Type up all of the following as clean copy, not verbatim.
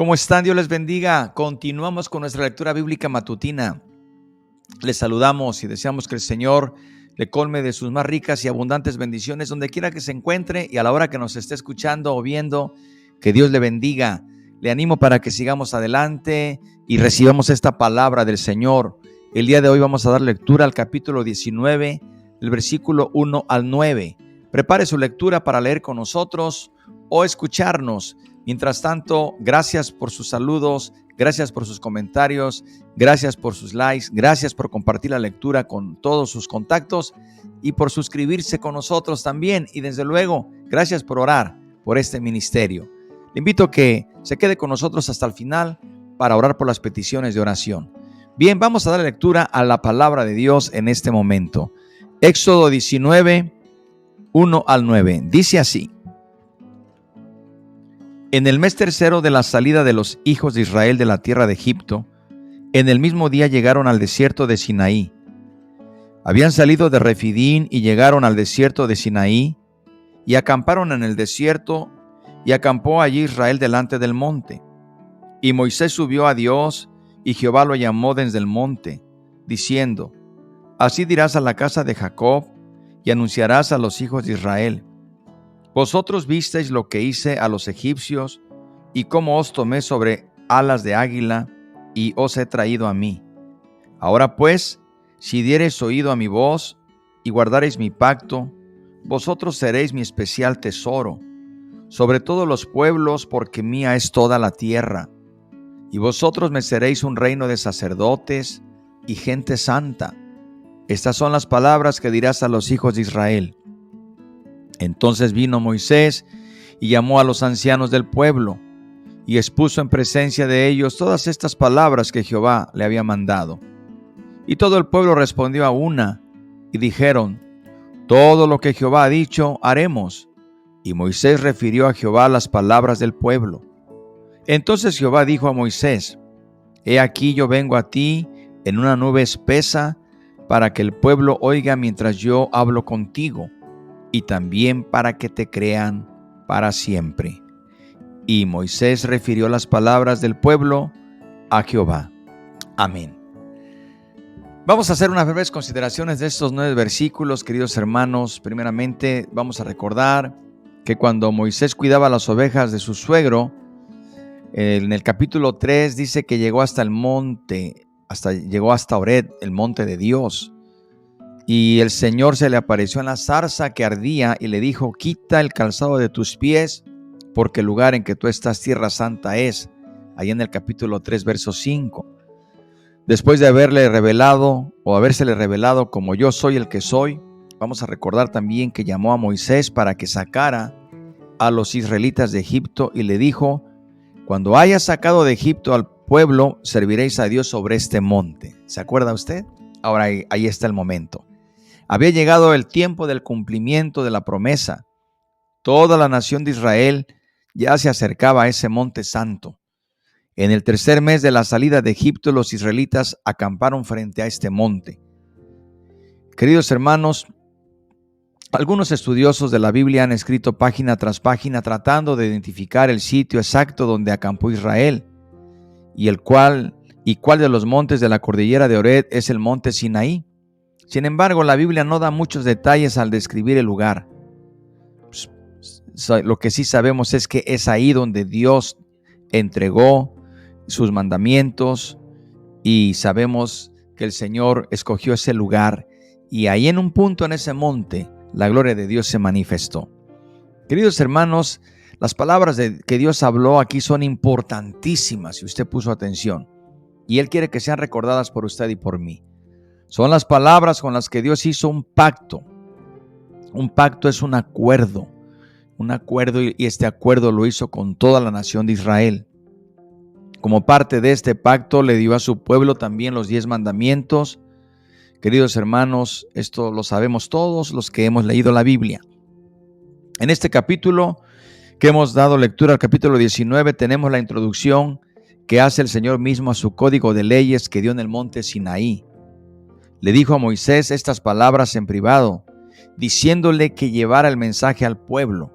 ¿Cómo están? Dios les bendiga. Continuamos con nuestra lectura bíblica matutina. Les saludamos y deseamos que el Señor le colme de sus más ricas y abundantes bendiciones donde quiera que se encuentre y a la hora que nos esté escuchando o viendo, que Dios le bendiga. Le animo para que sigamos adelante y recibamos esta palabra del Señor. El día de hoy vamos a dar lectura al capítulo 19, del versículo 1 al 9. Prepare su lectura para leer con nosotros o escucharnos. Mientras tanto, gracias por sus saludos, gracias por sus comentarios, gracias por sus likes, gracias por compartir la lectura con todos sus contactos y por suscribirse con nosotros también. Y desde luego, gracias por orar por este ministerio. Le invito a que se quede con nosotros hasta el final para orar por las peticiones de oración. Bien, vamos a dar lectura a la palabra de Dios en este momento. Éxodo 19, 1 al 9. Dice así: En el mes tercero de la salida de los hijos de Israel de la tierra de Egipto, en el mismo día llegaron al desierto de Sinaí. Habían salido de Refidín y llegaron al desierto de Sinaí y acamparon en el desierto, y acampó allí Israel delante del monte. Y Moisés subió a Dios, y Jehová lo llamó desde el monte, diciendo: Así dirás a la casa de Jacob, y anunciarás a los hijos de Israel: Vosotros visteis lo que hice a los egipcios, y cómo os tomé sobre alas de águila, y os he traído a mí. Ahora pues, si diereis oído a mi voz, y guardareis mi pacto, vosotros seréis mi especial tesoro sobre todos los pueblos, porque mía es toda la tierra. Y vosotros me seréis un reino de sacerdotes y gente santa. Estas son las palabras que dirás a los hijos de Israel. Entonces vino Moisés y llamó a los ancianos del pueblo, y expuso en presencia de ellos todas estas palabras que Jehová le había mandado. Y todo el pueblo respondió a una, y dijeron: Todo lo que Jehová ha dicho, haremos. Y Moisés refirió a Jehová las palabras del pueblo. Entonces Jehová dijo a Moisés: He aquí yo vengo a ti en una nube espesa, para que el pueblo oiga mientras yo hablo contigo, y también para que te crean para siempre. Y Moisés refirió las palabras del pueblo a Jehová. Amén. Vamos a hacer unas breves consideraciones de estos 9 versículos, queridos hermanos. Primeramente, vamos a recordar que cuando Moisés cuidaba las ovejas de su suegro, en el capítulo 3 dice que llegó hasta el monte, llegó hasta Horeb, el monte de Dios. Y el Señor se le apareció en la zarza que ardía y le dijo: Quita el calzado de tus pies, porque el lugar en que tú estás, tierra santa es. Ahí en el capítulo 3, verso 5. Después de habérsele revelado como yo soy el que soy, vamos a recordar también que llamó a Moisés para que sacara a los israelitas de Egipto y le dijo: Cuando hayas sacado de Egipto al pueblo, serviréis a Dios sobre este monte. ¿Se acuerda usted? Ahora ahí está el momento. Había llegado el tiempo del cumplimiento de la promesa. Toda la nación de Israel ya se acercaba a ese monte santo. En el tercer mes de la salida de Egipto, los israelitas acamparon frente a este monte. Queridos hermanos, algunos estudiosos de la Biblia han escrito página tras página tratando de identificar el sitio exacto donde acampó Israel y cuál de los montes de la cordillera de Horeb es el monte Sinaí. Sin embargo, la Biblia no da muchos detalles al describir el lugar. Lo que sí sabemos es que es ahí donde Dios entregó sus mandamientos, y sabemos que el Señor escogió ese lugar, y ahí en un punto en ese monte la gloria de Dios se manifestó. Queridos hermanos, las palabras que Dios habló aquí son importantísimas si usted puso atención, y Él quiere que sean recordadas por usted y por mí. Son las palabras con las que Dios hizo un pacto. Un pacto es un acuerdo, y este acuerdo lo hizo con toda la nación de Israel. Como parte de este pacto le dio a su pueblo también los 10 mandamientos. Queridos hermanos, esto lo sabemos todos los que hemos leído la Biblia. En este capítulo que hemos dado lectura, al capítulo 19, tenemos la introducción que hace el Señor mismo a su código de leyes que dio en el monte Sinaí. Le dijo a Moisés estas palabras en privado, diciéndole que llevara el mensaje al pueblo.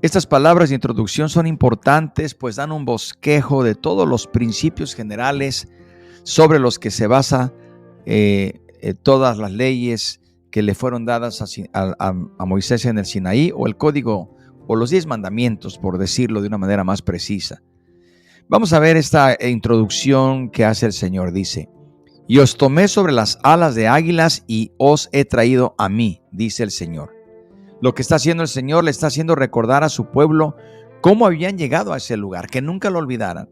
Estas palabras de introducción son importantes, pues dan un bosquejo de todos los principios generales sobre los que se basa todas las leyes que le fueron dadas a Moisés en el Sinaí, o el código, o los 10 mandamientos, por decirlo de una manera más precisa. Vamos a ver esta introducción que hace el Señor. Dice: y os tomé sobre las alas de águilas y os he traído a mí, dice el Señor. Lo que está haciendo el Señor, le está haciendo recordar a su pueblo cómo habían llegado a ese lugar, que nunca lo olvidaran,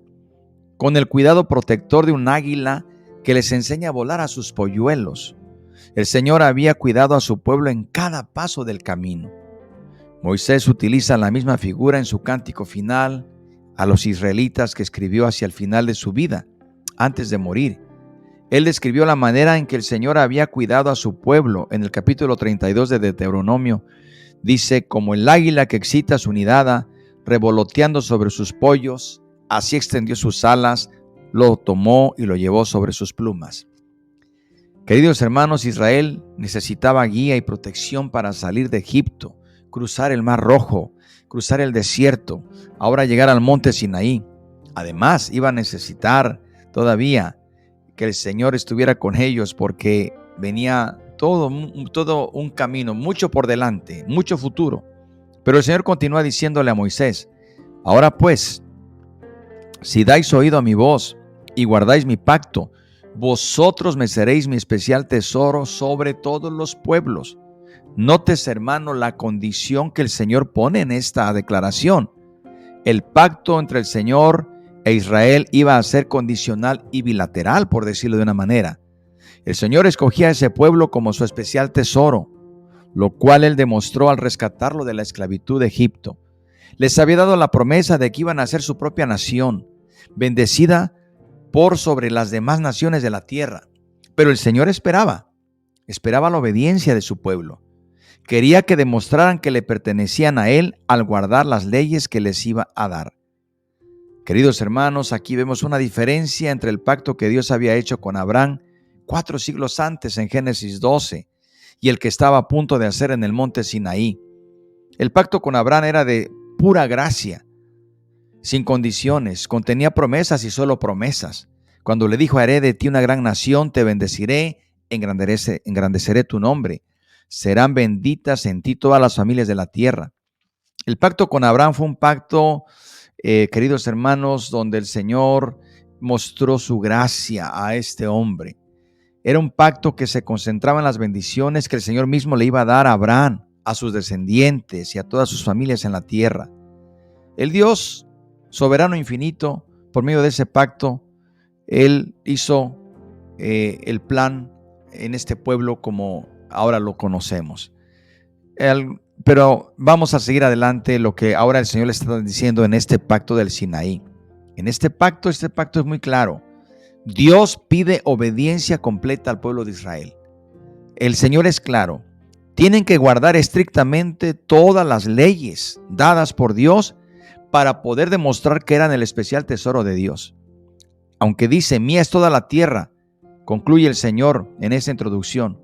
con el cuidado protector de un águila que les enseña a volar a sus polluelos. El Señor había cuidado a su pueblo en cada paso del camino. Moisés utiliza la misma figura en su cántico final a los israelitas que escribió hacia el final de su vida, antes de morir. Él describió la manera en que el Señor había cuidado a su pueblo en el capítulo 32 de Deuteronomio. Dice: como el águila que excita su nidada, revoloteando sobre sus pollos, así extendió sus alas, lo tomó y lo llevó sobre sus plumas. Queridos hermanos, Israel necesitaba guía y protección para salir de Egipto, cruzar el Mar Rojo, cruzar el desierto, ahora llegar al monte Sinaí. Además, iba a necesitar todavía que el Señor estuviera con ellos, porque venía todo un camino, mucho por delante, mucho futuro. Pero el Señor continúa diciéndole a Moisés: ahora pues, si dais oído a mi voz y guardáis mi pacto, vosotros me seréis mi especial tesoro sobre todos los pueblos. Notes, hermano, la condición que el Señor pone en esta declaración. El pacto entre el Señor e Israel iba a ser condicional y bilateral, por decirlo de una manera. El Señor escogía a ese pueblo como su especial tesoro, lo cual Él demostró al rescatarlo de la esclavitud de Egipto. Les había dado la promesa de que iban a ser su propia nación, bendecida por sobre las demás naciones de la tierra. Pero el Señor esperaba la obediencia de su pueblo. Quería que demostraran que le pertenecían a Él al guardar las leyes que les iba a dar. Queridos hermanos, aquí vemos una diferencia entre el pacto que Dios había hecho con Abraham 4 siglos antes en Génesis 12 y el que estaba a punto de hacer en el monte Sinaí. El pacto con Abraham era de pura gracia, sin condiciones, contenía promesas y solo promesas. Cuando le dijo: haré de ti una gran nación, te bendeciré, engrandeceré tu nombre, serán benditas en ti todas las familias de la tierra. El pacto con Abraham fue un pacto, queridos hermanos, donde el Señor mostró su gracia a este hombre. Era un pacto que se concentraba en las bendiciones que el Señor mismo le iba a dar a Abraham, a sus descendientes y a todas sus familias en la tierra. El Dios soberano e infinito, por medio de ese pacto, Él hizo el plan en este pueblo como ahora lo conocemos. Pero vamos a seguir adelante lo que ahora el Señor le está diciendo en este pacto del Sinaí. En este pacto es muy claro. Dios pide obediencia completa al pueblo de Israel. El Señor es claro. Tienen que guardar estrictamente todas las leyes dadas por Dios para poder demostrar que eran el especial tesoro de Dios. Aunque dice: mía es toda la tierra, concluye el Señor en esa introducción.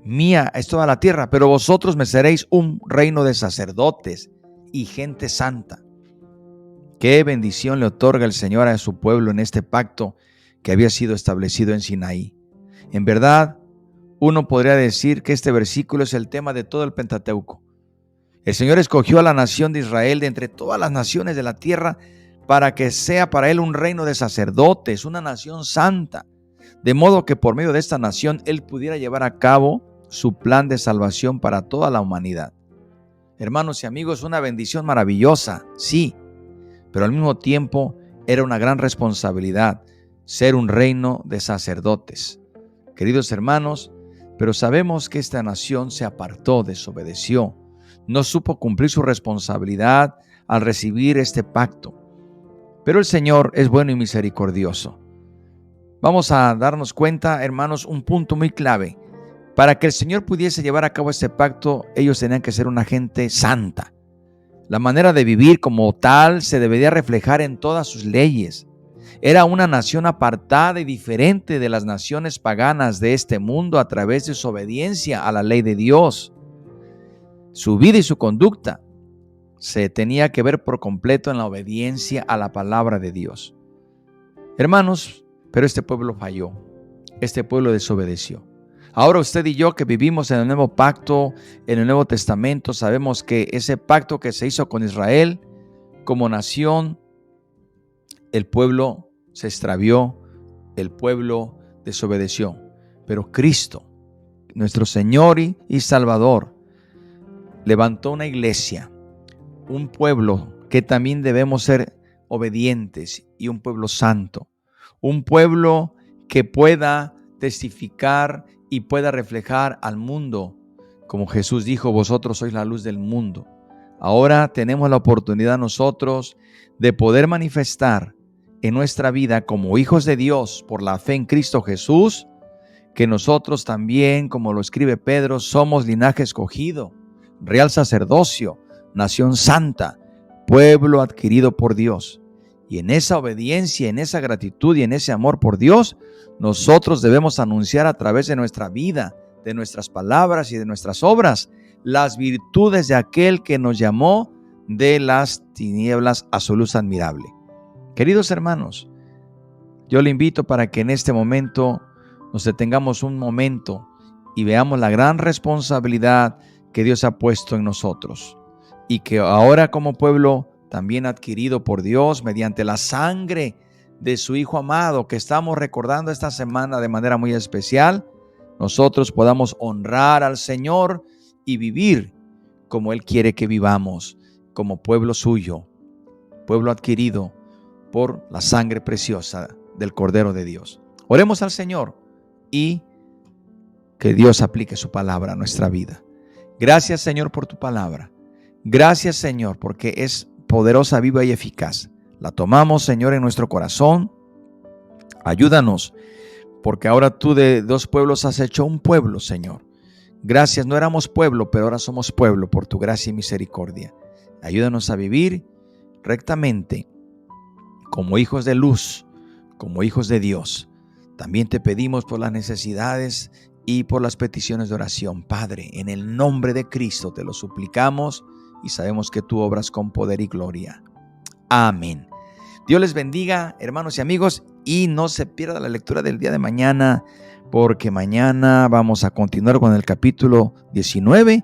Mía es toda la tierra, pero vosotros me seréis un reino de sacerdotes y gente santa. Qué bendición le otorga el Señor a su pueblo en este pacto que había sido establecido en Sinaí. En verdad, uno podría decir que este versículo es el tema de todo el Pentateuco. El Señor escogió a la nación de Israel de entre todas las naciones de la tierra para que sea para Él un reino de sacerdotes, una nación santa, de modo que por medio de esta nación Él pudiera llevar a cabo su plan de salvación para toda la humanidad. Hermanos y amigos, una bendición maravillosa, sí, pero al mismo tiempo era una gran responsabilidad ser un reino de sacerdotes. Queridos hermanos, pero sabemos que esta nación se apartó, desobedeció, no supo cumplir su responsabilidad al recibir este pacto. Pero el Señor es bueno y misericordioso. Vamos a darnos cuenta, hermanos, un punto muy clave. Para que el Señor pudiese llevar a cabo este pacto, ellos tenían que ser una gente santa. La manera de vivir como tal se debería reflejar en todas sus leyes. Era una nación apartada y diferente de las naciones paganas de este mundo a través de su obediencia a la ley de Dios. Su vida y su conducta se tenía que ver por completo en la obediencia a la palabra de Dios. Hermanos, pero este pueblo falló, este pueblo desobedeció. Ahora usted y yo que vivimos en el nuevo pacto, en el Nuevo Testamento, sabemos que ese pacto que se hizo con Israel como nación, el pueblo se extravió, el pueblo desobedeció. Pero Cristo, nuestro Señor y Salvador, levantó una iglesia, un pueblo que también debemos ser obedientes y un pueblo santo, un pueblo que pueda testificar y pueda reflejar al mundo, como Jesús dijo, vosotros sois la luz del mundo. Ahora tenemos la oportunidad nosotros de poder manifestar en nuestra vida como hijos de Dios por la fe en Cristo Jesús, que nosotros también, como lo escribe Pedro, somos linaje escogido, real sacerdocio, nación santa, pueblo adquirido por Dios. Y en esa obediencia, en esa gratitud y en ese amor por Dios, nosotros debemos anunciar a través de nuestra vida, de nuestras palabras y de nuestras obras, las virtudes de aquel que nos llamó de las tinieblas a su luz admirable. Queridos hermanos, yo le invito para que en este momento nos detengamos un momento y veamos la gran responsabilidad que Dios ha puesto en nosotros y que ahora como pueblo también adquirido por Dios mediante la sangre de su Hijo amado que estamos recordando esta semana de manera muy especial, nosotros podamos honrar al Señor y vivir como Él quiere que vivamos, como pueblo suyo, pueblo adquirido por la sangre preciosa del Cordero de Dios. Oremos al Señor y que Dios aplique su palabra a nuestra vida. Gracias, Señor, por tu palabra. Gracias, Señor, porque es poderosa, viva y eficaz. La tomamos, Señor, en nuestro corazón. Ayúdanos, porque ahora tú de dos pueblos has hecho un pueblo, Señor. Gracias, no éramos pueblo, pero ahora somos pueblo por tu gracia y misericordia. Ayúdanos a vivir rectamente como hijos de luz, como hijos de Dios. También te pedimos por las necesidades y por las peticiones de oración. Padre, en el nombre de Cristo te lo suplicamos y sabemos que tú obras con poder y gloria. Amén. Dios les bendiga, hermanos y amigos, y no se pierda la lectura del día de mañana, porque mañana vamos a continuar con el capítulo 19 y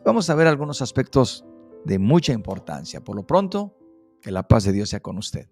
vamos a ver algunos aspectos de mucha importancia. Por lo pronto, que la paz de Dios sea con usted.